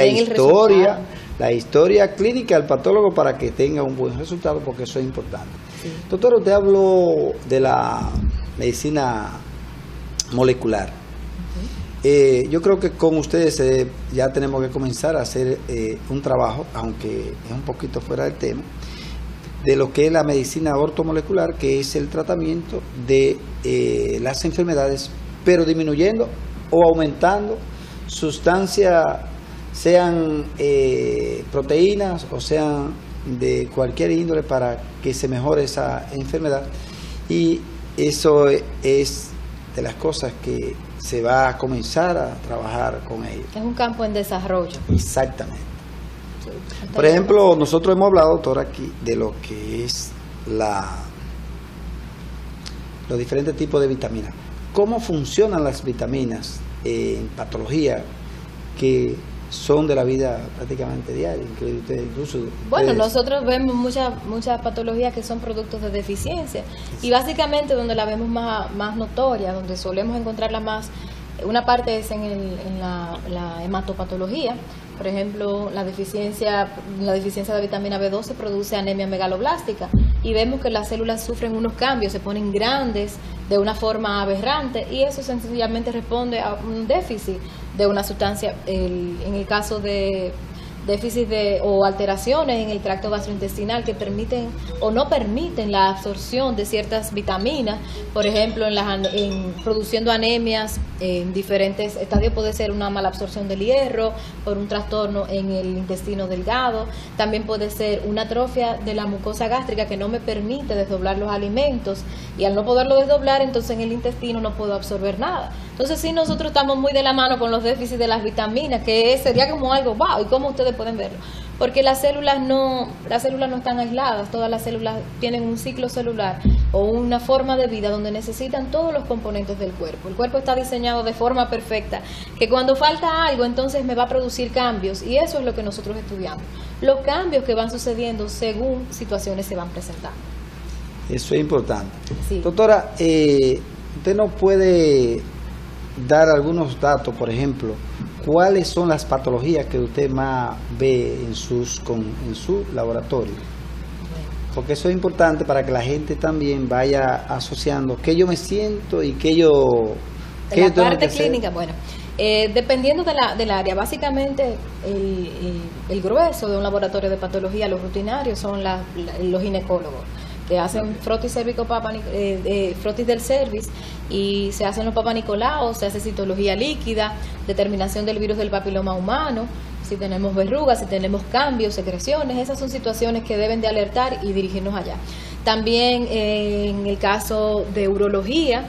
la historia clínica al patólogo para que tenga un buen resultado, porque eso es importante. Sí. Doctor, usted habló de la medicina molecular. Yo creo que con ustedes ya tenemos que comenzar a hacer un trabajo, aunque es un poquito fuera del tema, de lo que es la medicina ortomolecular, que es el tratamiento de las enfermedades, pero disminuyendo o aumentando sustancias, sean proteínas o sean de cualquier índole, para que se mejore esa enfermedad. Y eso es de las cosas que se va a comenzar a trabajar con ellos. Es un campo en desarrollo. Exactamente. Sí. Por ejemplo, nosotros hemos hablado, doctor, aquí de lo que es los diferentes tipos de vitaminas. ¿Cómo funcionan las vitaminas en patología que son de la vida prácticamente diaria? Bueno, nosotros vemos muchas patologías que son productos de deficiencia, y básicamente donde la vemos más notoria, donde solemos encontrarla más, una parte es en la hematopatología. Por ejemplo, la deficiencia de vitamina B12 produce anemia megaloblástica, y vemos que las células sufren unos cambios, se ponen grandes de una forma aberrante, y eso sencillamente responde a un déficit de una sustancia. En el caso de déficit o alteraciones en el tracto gastrointestinal que permiten o no permiten la absorción de ciertas vitaminas, por ejemplo, produciendo anemias en diferentes estadios. Puede ser una mala absorción del hierro por un trastorno en el intestino delgado, también puede ser una atrofia de la mucosa gástrica que no me permite desdoblar los alimentos, y al no poderlo desdoblar, entonces en el intestino no puedo absorber nada. Entonces sí, nosotros estamos muy de la mano con los déficits de las vitaminas, que sería como algo wow, y cómo ustedes pueden verlo, porque las células no están aisladas, todas las células tienen un ciclo celular o una forma de vida donde necesitan todos los componentes del cuerpo. El cuerpo está diseñado de forma perfecta, que cuando falta algo, entonces me va a producir cambios, y eso es lo que nosotros estudiamos, los cambios que van sucediendo según situaciones se van presentando. Eso es importante. Sí. Doctora, usted nos puede dar algunos datos, por ejemplo, ¿cuáles son las patologías que usted más ve en su laboratorio? Porque eso es importante para que la gente también vaya asociando qué yo me siento y qué yo... En la parte clínica, bueno, dependiendo del área, básicamente el grueso de un laboratorio de patología, los rutinarios, son los ginecólogos, que hacen frotis frotis del cervix, y se hacen los papanicolaos, se hace citología líquida, determinación del virus del papiloma humano, si tenemos verrugas, si tenemos cambios, secreciones. Esas son situaciones que deben de alertar y dirigirnos allá. También en el caso de urología,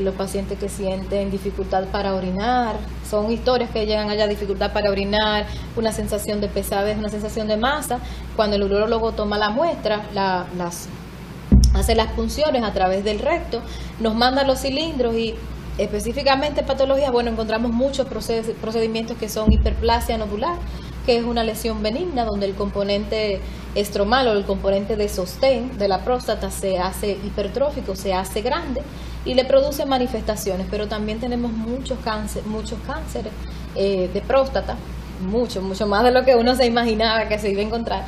los pacientes que sienten dificultad para orinar, son historias que llegan allá, dificultad para orinar, una sensación de pesadez, una sensación de masa. Cuando el urólogo toma la muestra, hace las punciones a través del recto, nos manda los cilindros, y específicamente en patologías, bueno, encontramos muchos procedimientos que son hiperplasia nodular, que es una lesión benigna donde el componente estromal o el componente de sostén de la próstata se hace hipertrófico, se hace grande y le produce manifestaciones. Pero también tenemos muchos cánceres de próstata, mucho más de lo que uno se imaginaba que se iba a encontrar.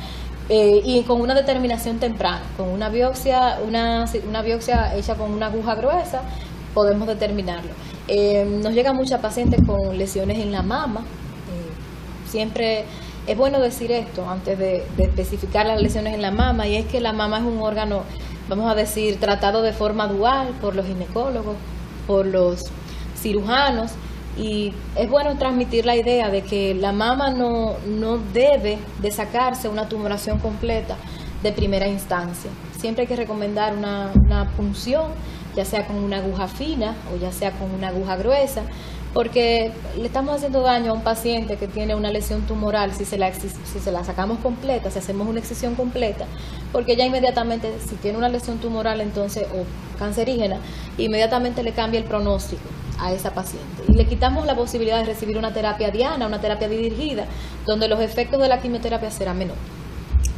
Y con una determinación temprana, con una biopsia hecha con una aguja gruesa, podemos determinarlo. Nos llegan muchas pacientes con lesiones en la mama. Siempre es bueno decir esto antes de especificar las lesiones en la mama, y es que la mama es un órgano, vamos a decir, tratado de forma dual por los ginecólogos, por los cirujanos. Y es bueno transmitir la idea de que la mama no debe de sacarse una tumoración completa de primera instancia. Siempre hay que recomendar una punción ya sea con una aguja fina o ya sea con una aguja gruesa, porque le estamos haciendo daño a un paciente que tiene una lesión tumoral si se la sacamos completa, si hacemos una excisión completa, porque ya inmediatamente, si tiene una lesión tumoral entonces o cancerígena, inmediatamente le cambia el pronóstico a esa paciente y le quitamos la posibilidad de recibir una terapia diana, una terapia dirigida, donde los efectos de la quimioterapia serán menores.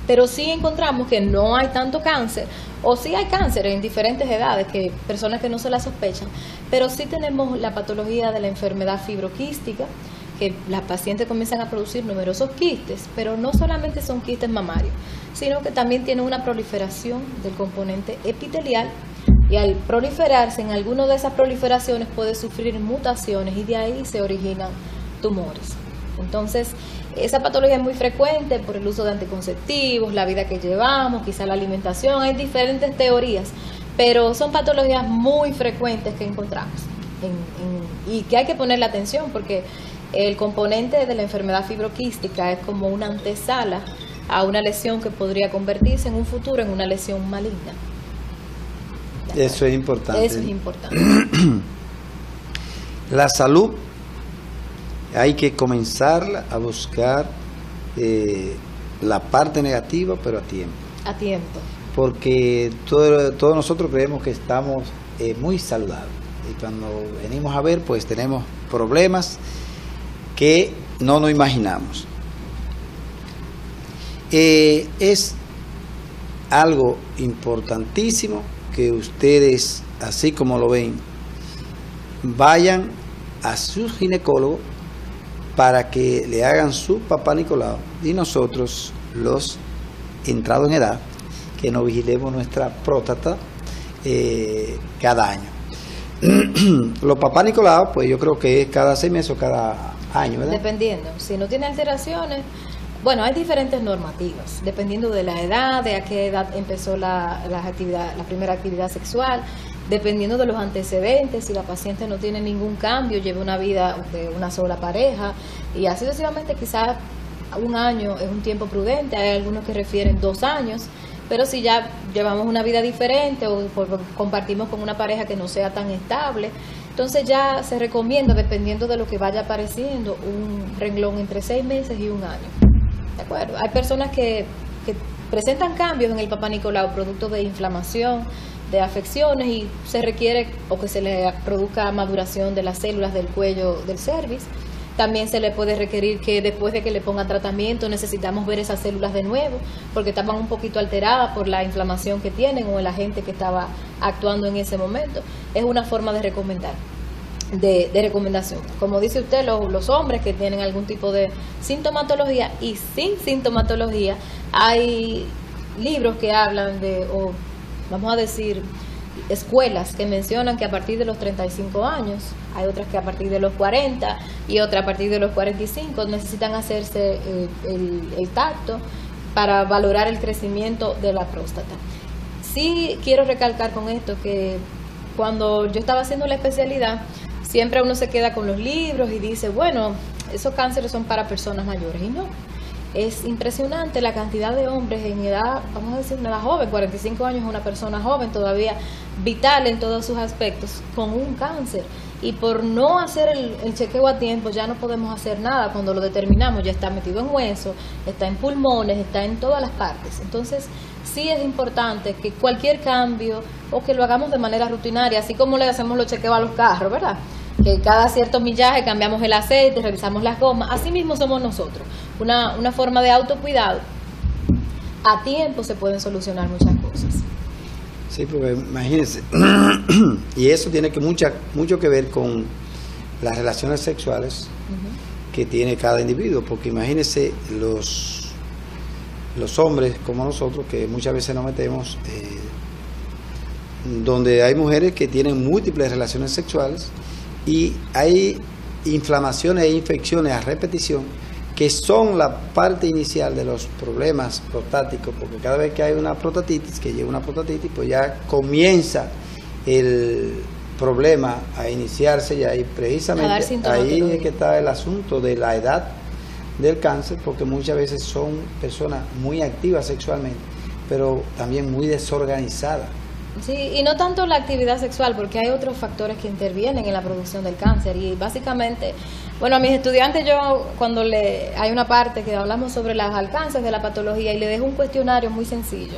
Pero sí encontramos que no hay tanto cáncer, o sí hay cáncer en diferentes edades, que personas que no se la sospechan, pero sí tenemos la patología de la enfermedad fibroquística, que las pacientes comienzan a producir numerosos quistes, pero no solamente son quistes mamarios, sino que también tienen una proliferación del componente epitelial, y al proliferarse, en alguna de esas proliferaciones puede sufrir mutaciones y de ahí se originan tumores. Entonces, esa patología es muy frecuente por el uso de anticonceptivos, la vida que llevamos, quizá la alimentación, hay diferentes teorías, pero son patologías muy frecuentes que encontramos y que hay que ponerle atención porque el componente de la enfermedad fibroquística es como una antesala a una lesión que podría convertirse en un futuro en una lesión maligna. Eso es importante. Eso es importante. La salud hay que comenzar a buscar la parte negativa, pero a tiempo. A tiempo. Porque todos nosotros creemos que estamos muy saludables. Y cuando venimos a ver, pues tenemos problemas que no nos imaginamos. Es algo importantísimo que ustedes, así como lo ven, vayan a su ginecólogo para que le hagan su papá Nicolau y nosotros, los entrados en edad, que nos vigilemos nuestra próstata cada año. Los papá Nicolau, pues yo creo que es cada 6 meses o cada año, ¿verdad? Dependiendo, si no tiene alteraciones, bueno, hay diferentes normativas, dependiendo de la edad, de a qué edad empezó la primera actividad sexual, dependiendo de los antecedentes, si la paciente no tiene ningún cambio, lleva una vida de una sola pareja, y así sucesivamente, quizás 1 año es un tiempo prudente, hay algunos que refieren 2 años, pero si ya llevamos una vida diferente o compartimos con una pareja que no sea tan estable, entonces ya se recomienda, dependiendo de lo que vaya apareciendo, un renglón entre 6 meses y 1 año. ¿De acuerdo? Hay personas que presentan cambios en el papá Nicolau, producto de inflamación, de afecciones, y se requiere o que se le produzca maduración de las células del cuello del cervix. También se le puede requerir que después de que le pongan tratamiento necesitamos ver esas células de nuevo porque estaban un poquito alteradas por la inflamación que tienen o el agente que estaba actuando en ese momento. Es una forma de recomendar. De recomendación. Como dice usted, los hombres que tienen algún tipo de sintomatología y sin sintomatología, hay libros que hablan de, o vamos a decir, escuelas que mencionan que a partir de los 35 años, hay otras que a partir de los 40 y otras a partir de los 45 necesitan hacerse el tacto para valorar el crecimiento de la próstata. Sí quiero recalcar con esto que cuando yo estaba haciendo la especialidad, siempre uno se queda con los libros y dice, bueno, esos cánceres son para personas mayores. Y no, es impresionante la cantidad de hombres en edad, vamos a decir, una edad joven, 45 años es una persona joven, todavía vital en todos sus aspectos, con un cáncer. Y por no hacer el chequeo a tiempo ya no podemos hacer nada. Cuando lo determinamos ya está metido en hueso, está en pulmones, está en todas las partes. Entonces sí es importante que cualquier cambio o que lo hagamos de manera rutinaria, así como le hacemos los chequeos a los carros, ¿verdad? Que cada cierto millaje cambiamos el aceite, revisamos las gomas. Así mismo somos nosotros. Una forma de autocuidado. A tiempo se pueden solucionar muchas cosas. Sí, porque imagínense, y eso tiene mucho que ver con las relaciones sexuales que tiene cada individuo, porque imagínense los hombres como nosotros, que muchas veces nos metemos, donde hay mujeres que tienen múltiples relaciones sexuales y hay inflamaciones e infecciones a repetición que son la parte inicial de los problemas prostáticos, porque cada vez que hay una prostatitis, que llega una prostatitis, pues ya comienza el problema a iniciarse y ahí precisamente ahí es que está el asunto de la edad del cáncer, porque muchas veces son personas muy activas sexualmente, pero también muy desorganizadas. Sí, y no tanto la actividad sexual, porque hay otros factores que intervienen en la producción del cáncer. Y básicamente, bueno, a mis estudiantes yo, cuando hay una parte que hablamos sobre los alcances de la patología y le dejo un cuestionario muy sencillo.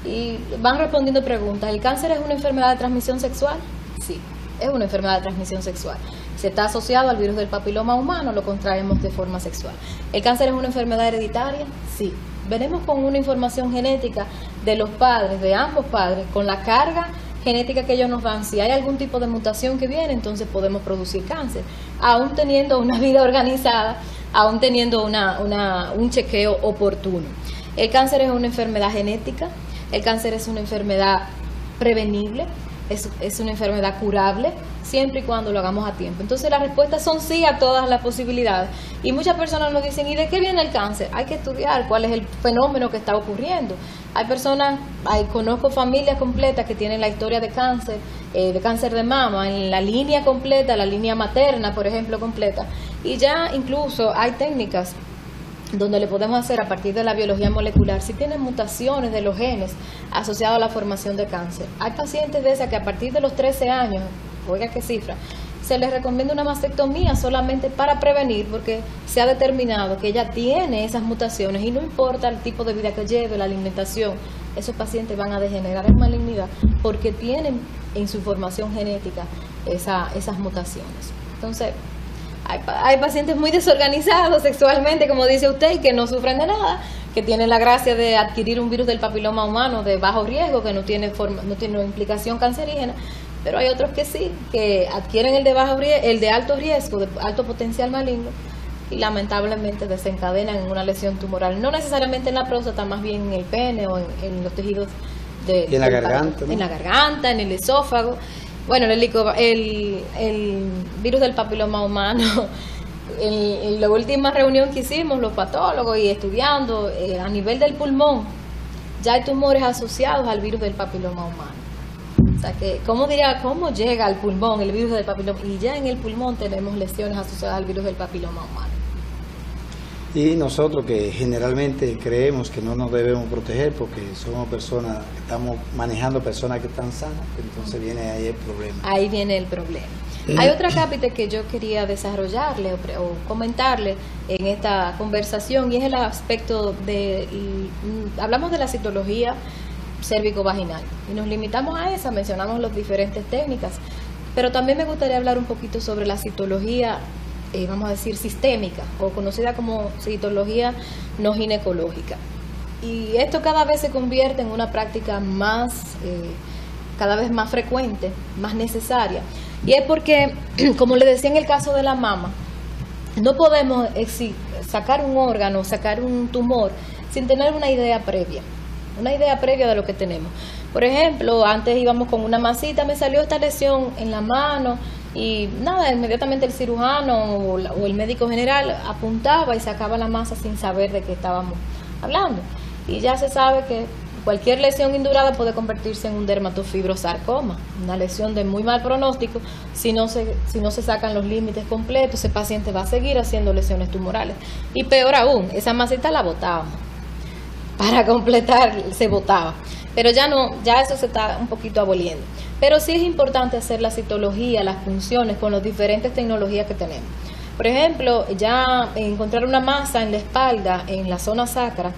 Y van respondiendo preguntas. ¿El cáncer es una enfermedad de transmisión sexual? Sí, es una enfermedad de transmisión sexual. Si está asociado al virus del papiloma humano, lo contraemos de forma sexual. ¿El cáncer es una enfermedad hereditaria? Sí. Venimos con una información genética de los padres, de ambos padres, con la carga genética que ellos nos dan. Si hay algún tipo de mutación que viene, entonces podemos producir cáncer, aún teniendo una vida organizada, aún teniendo un chequeo oportuno. El cáncer es una enfermedad genética, el cáncer es una enfermedad prevenible, es una enfermedad curable, siempre y cuando lo hagamos a tiempo. Entonces las respuestas son sí a todas las posibilidades. Y muchas personas nos dicen, ¿y de qué viene el cáncer? Hay que estudiar cuál es el fenómeno que está ocurriendo. Hay personas, conozco familias completas que tienen la historia de cáncer de mama, en la línea completa, la línea materna, por ejemplo, completa. Y ya incluso hay técnicas donde le podemos hacer a partir de la biología molecular si tienen mutaciones de los genes asociados a la formación de cáncer. Hay pacientes de esas que a partir de los 13 años, oiga qué cifra, se les recomienda una mastectomía solamente para prevenir, porque se ha determinado que ella tiene esas mutaciones y no importa el tipo de vida que lleve, la alimentación, esos pacientes van a degenerar en malignidad porque tienen en su formación genética esas mutaciones. Entonces, hay pacientes muy desorganizados sexualmente, como dice usted, y que no sufren de nada, que tienen la gracia de adquirir un virus del papiloma humano de bajo riesgo, que no tiene implicación cancerígena, pero hay otros que sí, que adquieren el de alto riesgo, de alto potencial maligno, y lamentablemente desencadenan en una lesión tumoral, no necesariamente en la próstata, más bien en el pene o en los tejidos y en la garganta, ¿no? En la garganta, en el esófago. Bueno, el virus del papiloma humano, en la última reunión que hicimos, los patólogos y estudiando a nivel del pulmón, ya hay tumores asociados al virus del papiloma humano. O sea que, ¿cómo llega al pulmón el virus del papiloma? Y ya en el pulmón tenemos lesiones asociadas al virus del papiloma humano. Y nosotros que generalmente creemos que no nos debemos proteger porque somos personas, estamos manejando personas que están sanas, entonces viene ahí el problema. Ahí viene el problema. Hay otra cápita que yo quería desarrollarle o comentarle en esta conversación, y es el aspecto hablamos de la citología cérvico-vaginal y nos limitamos a esa, mencionamos las diferentes técnicas, pero también me gustaría hablar un poquito sobre la citología vamos a decir sistémica, o conocida como citología no ginecológica. Y esto cada vez se convierte en una práctica cada vez más frecuente, más necesaria. Y es porque, como le decía en el caso de la mama, no podemos sacar un órgano, sacar un tumor sin tener una idea previa de lo que tenemos. Por ejemplo, antes íbamos con una masita, me salió esta lesión en la mano, y nada, inmediatamente el cirujano o el médico general apuntaba y sacaba la masa sin saber de qué estábamos hablando. Y ya se sabe que cualquier lesión indurada puede convertirse en un dermatofibrosarcoma, una lesión de muy mal pronóstico. Si no se sacan los límites completos, ese paciente va a seguir haciendo lesiones tumorales. Y peor aún, esa masita la botábamos. Para completar, se botaba. Pero ya eso se está un poquito aboliendo. Pero sí es importante hacer la citología, las funciones con las diferentes tecnologías que tenemos. Por ejemplo, ya encontrar una masa en la espalda, en la zona sacra,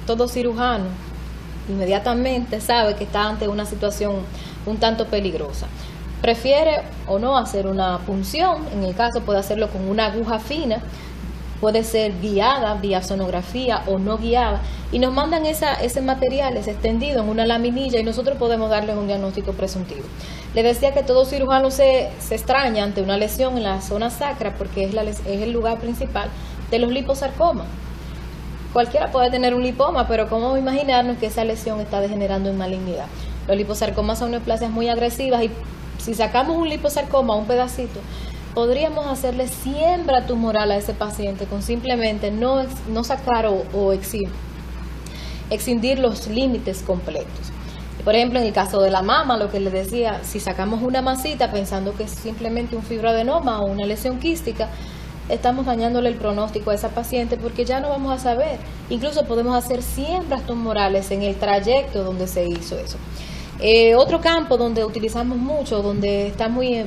todo cirujano inmediatamente sabe que está ante una situación un tanto peligrosa. Prefiere o no hacer una punción, en el caso puede hacerlo con una aguja fina, puede ser guiada vía sonografía o no guiada, y nos mandan ese material, ese extendido en una laminilla, y nosotros podemos darles un diagnóstico presuntivo. Le decía que todo cirujano se extraña ante una lesión en la zona sacra porque es el lugar principal de los liposarcomas. Cualquiera puede tener un lipoma, pero ¿cómo imaginarnos que esa lesión está degenerando en malignidad? Los liposarcomas son neoplasias muy agresivas, y si sacamos un liposarcoma, un pedacito, podríamos hacerle siembra tumoral a ese paciente con simplemente no sacar o excindir los límites completos. Por ejemplo, en el caso de la mama, lo que les decía, si sacamos una masita pensando que es simplemente un fibroadenoma o una lesión quística, estamos dañándole el pronóstico a esa paciente porque ya no vamos a saber. Incluso podemos hacer siembras tumorales en el trayecto donde se hizo eso. Otro campo donde utilizamos mucho, donde está muy,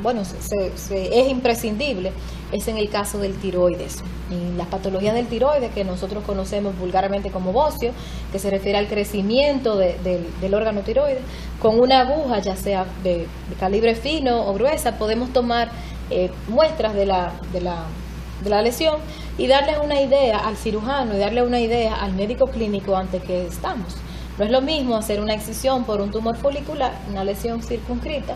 bueno, es imprescindible, es en el caso del tiroides. Y las patologías del tiroides, que nosotros conocemos vulgarmente como bocio, que se refiere al crecimiento del órgano tiroides, con una aguja, ya sea de calibre fino o gruesa, podemos tomar muestras de la lesión y darle una idea al cirujano y darle una idea al médico clínico ante que estamos. No es lo mismo hacer una excisión por un tumor folicular, una lesión circunscrita,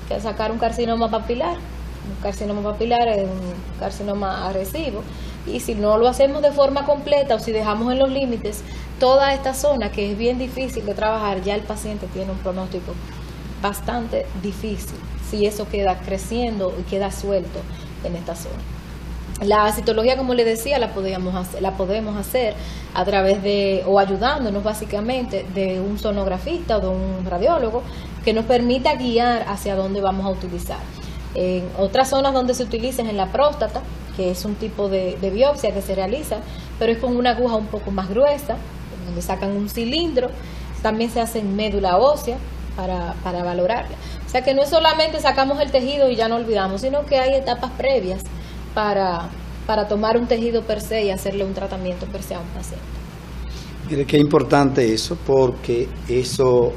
que sacar un carcinoma papilar. Un carcinoma papilar es un carcinoma agresivo, y si no lo hacemos de forma completa o si dejamos en los límites toda esta zona que es bien difícil de trabajar, ya el paciente tiene un pronóstico bastante difícil si eso queda creciendo y queda suelto en esta zona. La citología, como le decía, la podemos hacer a través de, o ayudándonos básicamente de un sonografista o de un radiólogo que nos permita guiar hacia dónde vamos a utilizar. En otras zonas donde se utiliza es en la próstata, que es un tipo de biopsia que se realiza, pero es con una aguja un poco más gruesa, donde sacan un cilindro. También se hace en médula ósea para valorarla. O sea que no es solamente sacamos el tejido y ya no olvidamos, sino que hay etapas previas para tomar un tejido per se y hacerle un tratamiento per se a un paciente. Mire qué importante eso, porque eso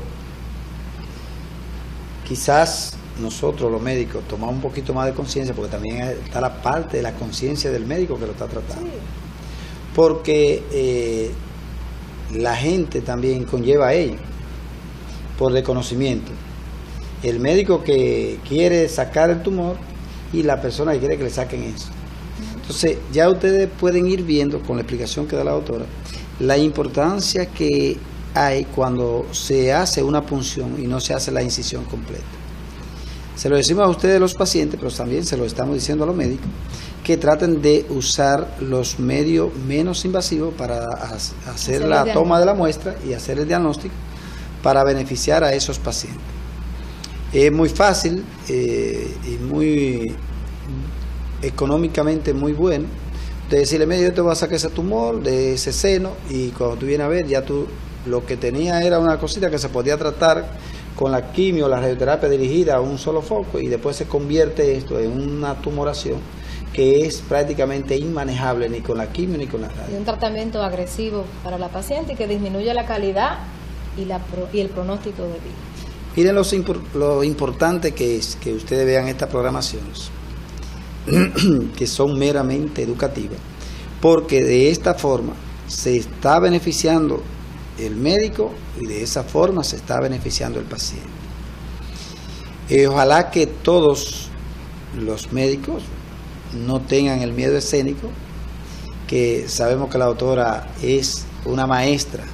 quizás nosotros los médicos tomamos un poquito más de conciencia, porque también está la parte de la conciencia del médico que lo está tratando. Sí. Porque la gente también conlleva a ello, por desconocimiento. El médico que quiere sacar el tumor y la persona que quiere que le saquen eso. Entonces, ya ustedes pueden ir viendo con la explicación que da la doctora la importancia que hay cuando se hace una punción y no se hace la incisión completa. Se lo decimos a ustedes los pacientes, pero también se lo estamos diciendo a los médicos, que traten de usar los medios menos invasivos para hacer la toma de la muestra y hacer el diagnóstico para beneficiar a esos pacientes. Es muy fácil y muy económicamente muy bueno de decirle, medio yo te voy a sacar ese tumor de ese seno, y cuando tú vienes a ver, ya tú lo que tenía era una cosita que se podía tratar con la quimio, la radioterapia dirigida a un solo foco, y después se convierte esto en una tumoración que es prácticamente inmanejable ni con la quimio ni con la radio. Y un tratamiento agresivo para la paciente y que disminuye la calidad y el pronóstico de vida. Miren lo importante que es que ustedes vean estas programaciones, que son meramente educativas, porque de esta forma se está beneficiando el médico y de esa forma se está beneficiando el paciente. Ojalá que todos los médicos no tengan el miedo escénico, que sabemos que la doctora es una maestra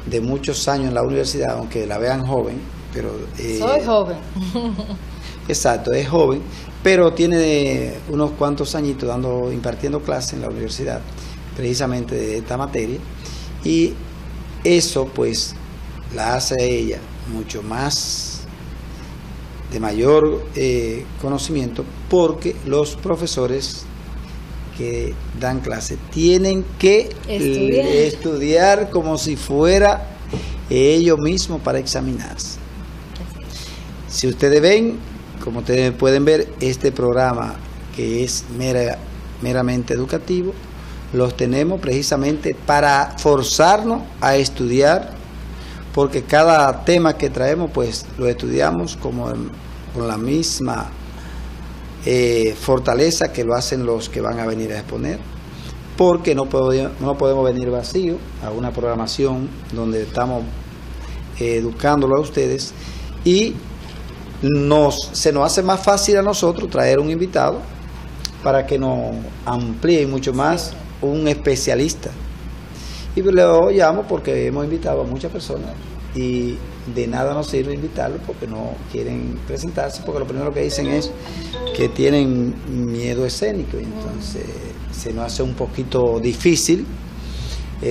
de muchos años en la universidad, aunque la vean joven, pero soy joven. Exacto, es joven, pero tiene unos cuantos añitos impartiendo clases en la universidad, precisamente de esta materia, y eso pues la hace a ella mucho más de mayor conocimiento, porque los profesores que dan clase tienen que estudiar como si fuera ellos mismos para examinarse. Si ustedes ven, como ustedes pueden ver, este programa que es meramente educativo, los tenemos precisamente para forzarnos a estudiar, porque cada tema que traemos pues lo estudiamos con la misma fortaleza que lo hacen los que van a venir a exponer, porque no podemos venir vacío a una programación donde estamos educándolo a ustedes, y se nos hace más fácil a nosotros traer un invitado para que nos amplíe mucho más, un especialista. Y lo llamo porque hemos invitado a muchas personas y de nada nos sirve invitarlos porque no quieren presentarse, porque lo primero que dicen es que tienen miedo escénico, y entonces se nos hace un poquito difícil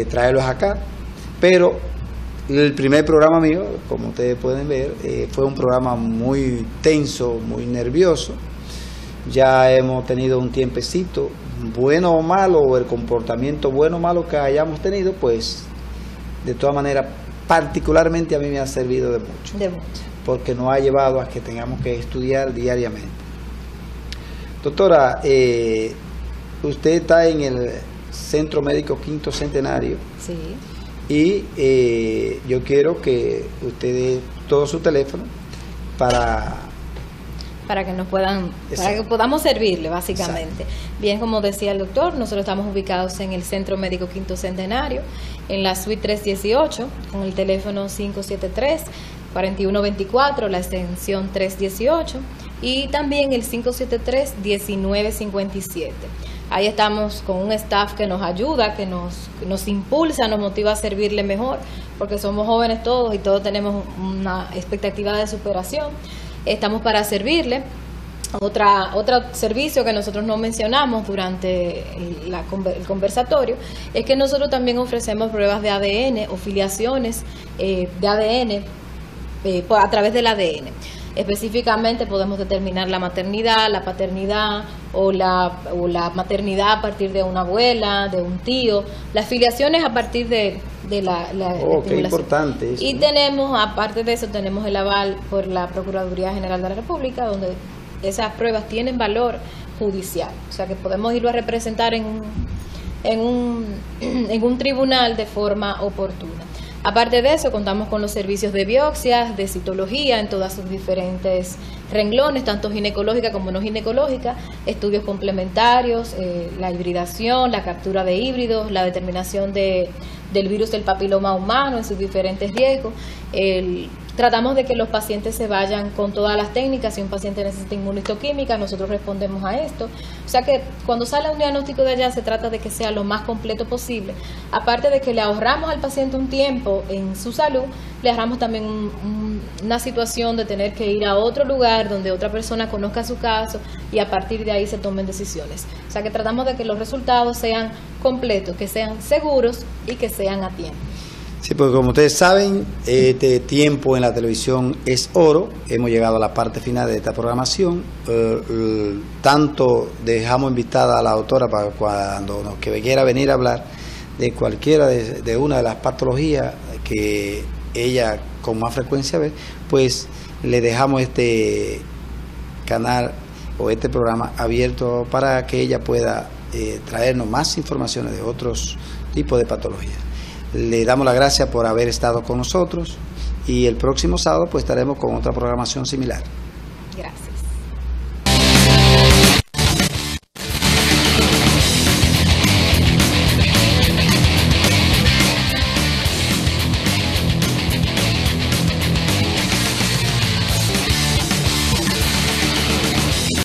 traerlos acá. Pero el primer programa mío, como ustedes pueden ver, fue un programa muy tenso, muy nervioso. Ya hemos tenido un tiempecito, bueno o malo, o el comportamiento bueno o malo que hayamos tenido, pues de todas maneras particularmente a mí me ha servido de mucho. De mucho. Porque nos ha llevado a que tengamos que estudiar diariamente. Doctora, usted está en el Centro Médico Quinto Centenario. Sí. Y yo quiero que usted dé todo su teléfono para que nos puedan, para que podamos servirle, básicamente. Exacto. Bien, como decía el doctor, nosotros estamos ubicados en el Centro Médico Quinto Centenario, en la suite 318, con el teléfono 573-4124, la extensión 318, y también el 573-1957. Ahí estamos con un staff que nos ayuda, que nos impulsa, nos motiva a servirle mejor, porque somos jóvenes todos y todos tenemos una expectativa de superación. Estamos para servirle. Otro servicio que nosotros no mencionamos durante el conversatorio es que nosotros también ofrecemos pruebas de ADN o filiaciones de ADN a través del ADN. Específicamente podemos determinar la maternidad, la paternidad o la maternidad a partir de una abuela, de un tío, las filiaciones a partir de la qué importante eso, y ¿no? Tenemos, aparte de eso, tenemos el aval por la Procuraduría General de la República, donde esas pruebas tienen valor judicial, o sea que podemos irlo a representar en un tribunal de forma oportuna. Aparte de eso, contamos con los servicios de biopsias, de citología en todas sus diferentes renglones, tanto ginecológica como no ginecológica, estudios complementarios, la hibridación, la captura de híbridos, la determinación del virus del papiloma humano en sus diferentes riesgos. Tratamos de que los pacientes se vayan con todas las técnicas. Si un paciente necesita inmunistoquímica, nosotros respondemos a esto. O sea que cuando sale un diagnóstico de allá, se trata de que sea lo más completo posible. Aparte de que le ahorramos al paciente un tiempo en su salud, le ahorramos también una situación de tener que ir a otro lugar donde otra persona conozca su caso y a partir de ahí se tomen decisiones. O sea que tratamos de que los resultados sean completos, que sean seguros y que sean a tiempo. Sí, porque como ustedes saben, este tiempo en la televisión es oro. Hemos llegado a la parte final de esta programación. Tanto dejamos invitada a la doctora para cuando nos quiera venir a hablar de cualquiera de una de las patologías que ella con más frecuencia ve, pues le dejamos este canal o este programa abierto para que ella pueda traernos más informaciones de otros tipos de patologías. Le damos las gracias por haber estado con nosotros y el próximo sábado pues estaremos con otra programación similar.